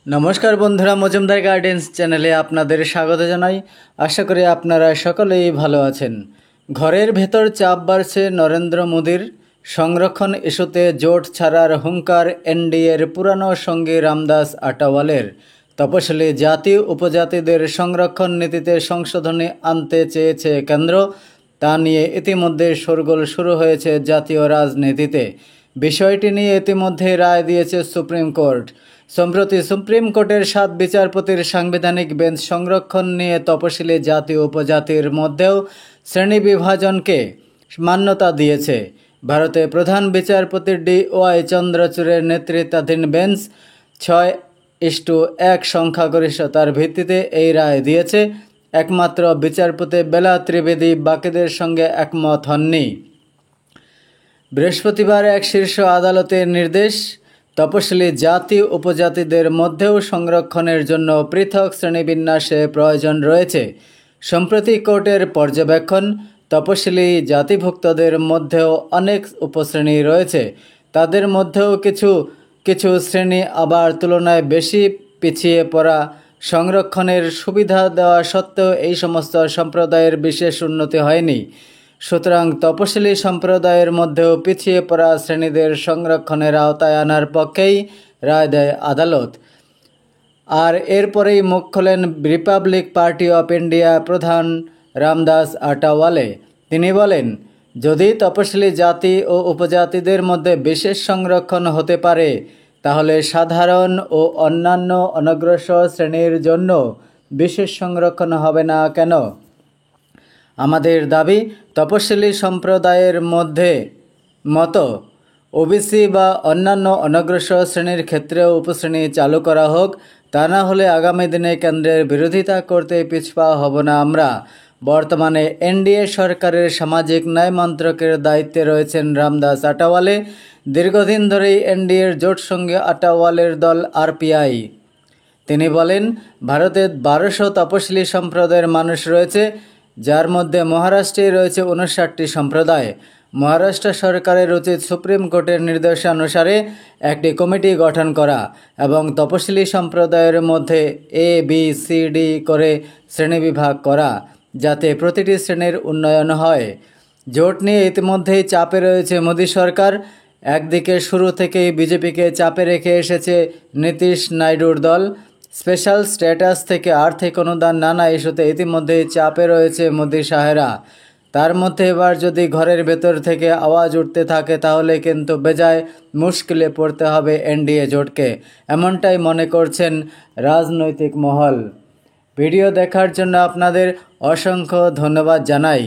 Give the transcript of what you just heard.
নমস্কার বন্ধুরা, মজুমদার গার্ডেন্স চ্যানেলে আপনাদের স্বাগত জানাই। আশা করি আপনারা সকলেই ভালো আছেন। ঘরের ভেতর চাপ বাড়ছে নরেন্দ্র মোদীর। সংরক্ষণ ইস্যুতে জোট ছাড়ার হুঙ্কার এনডিএর পুরানো সঙ্গী রামদাস আটাওয়ালের। তপশিলি জাতি উপজাতিদের সংরক্ষণ নীতিতে সংশোধনী আনতে চেয়েছে কেন্দ্র। তা নিয়ে ইতিমধ্যে শোরগোল শুরু হয়েছে জাতীয় রাজনীতিতে। বিষয়টি নিয়ে ইতিমধ্যে রায় দিয়েছে সুপ্রিম কোর্ট। সম্প্রতি সুপ্রিম কোর্টের 7 বিচারপতির সাংবিধানিক বেঞ্চ সংরক্ষণ নিয়ে তপশিলি জাতি উপজাতির মধ্যেও শ্রেণী বিভাজনকে মান্যতা দিয়েছে। ভারতে প্রধান বিচারপতি DY চন্দ্রচূড়ের নেতৃত্বাধীন বেঞ্চ 6:1 সংখ্যাগরিষ্ঠতার ভিত্তিতে এই রায় দিয়েছে। একমাত্র বিচারপতি বেলা ত্রিবেদী বাকিদের সঙ্গে একমত হননি। বৃহস্পতিবার এক শীর্ষ আদালতের নির্দেশ, তপশিলি জাতি উপজাতিদের মধ্যেও সংরক্ষণের জন্য পৃথক শ্রেণীবিন্যাসে প্রয়োজন রয়েছে। সম্প্রতি কোর্টের পর্যবেক্ষণ, তপশিলি জাতিভুক্তদের মধ্যেও অনেক উপশ্রেণী রয়েছে। তাদের মধ্যেও কিছু কিছু শ্রেণী আবার তুলনায় বেশি পিছিয়ে পড়া। সংরক্ষণের সুবিধা দেওয়া সত্ত্বেও এই সমস্ত সম্প্রদায়ের বিশেষ উন্নতি হয়নি। সুতরাং তপশিলি সম্প্রদায়ের মধ্যেও পিছিয়ে পড়া শ্রেণীদের সংরক্ষণের আওতায় আনার পক্ষেই রায় দেয় আদালত। আর এরপরেই মুখ খোলেন রিপাবলিক পার্টি অফ ইন্ডিয়া প্রধান রামদাস আটাওয়ালে। তিনি বলেন, যদি তপশিলি জাতি ও উপজাতিদের মধ্যে বিশেষ সংরক্ষণ হতে পারে, তাহলে সাধারণ ও অন্যান্য অনগ্রসর শ্রেণীর জন্য বিশেষ সংরক্ষণ হবে না কেন? আমাদের দাবি, তপশিলি সম্প্রদায়ের মতো ওবিসি বা অন্যান্য অনগ্রসর শ্রেণীর ক্ষেত্রেও উপশ্রেণী চালু করা হোক। তা না হলে আগামী দিনে কেন্দ্রের বিরোধিতা করতে পিছপা হব না আমরা। বর্তমানে এনডিএ সরকারের সামাজিক ন্যায় মন্ত্রকের দায়িত্বে রয়েছেন রামদাস আটাওয়ালে। দীর্ঘদিন ধরেই এনডিএর জোট সঙ্গে আটাওয়ালের দল RPI। তিনি বলেন, ভারতে 1200 তপশিলি সম্প্রদায়ের মানুষ রয়েছে, যার মধ্যে মহারাষ্ট্রে রয়েছে 59টি সম্প্রদায়। মহারাষ্ট্র সরকারের উচিত সুপ্রিম কোর্টের নির্দেশানুসারে একটি কমিটি গঠন করা এবং তপশিলি সম্প্রদায়ের মধ্যে ABCD করে শ্রেণীবিভাগ করা, যাতে প্রতিটি শ্রেণীর উন্নয়ন হয়। জোট নিয়ে ইতিমধ্যেই চাপে রয়েছে মোদী সরকার। একদিকে শুরু থেকেই বিজেপিকে চাপে রেখে এসেছে নীতিশ নাইডুর দল। স্পেশাল স্ট্যাটাস থেকে আর্থিক অনুদান, নানা ইস্যুতে ইতিমধ্যেই চাপে রয়েছে মোদী সাহেরা। তার মধ্যে এবার যদি ঘরের ভেতর থেকে আওয়াজ উঠতে থাকে, তাহলে কিন্তু বেজায় মুশকিলে পড়তে হবে এনডিএ জোটকে, এমনটাই মনে করছেন রাজনৈতিক মহল। ভিডিও দেখার জন্য আপনাদের অসংখ্য ধন্যবাদ জানাই।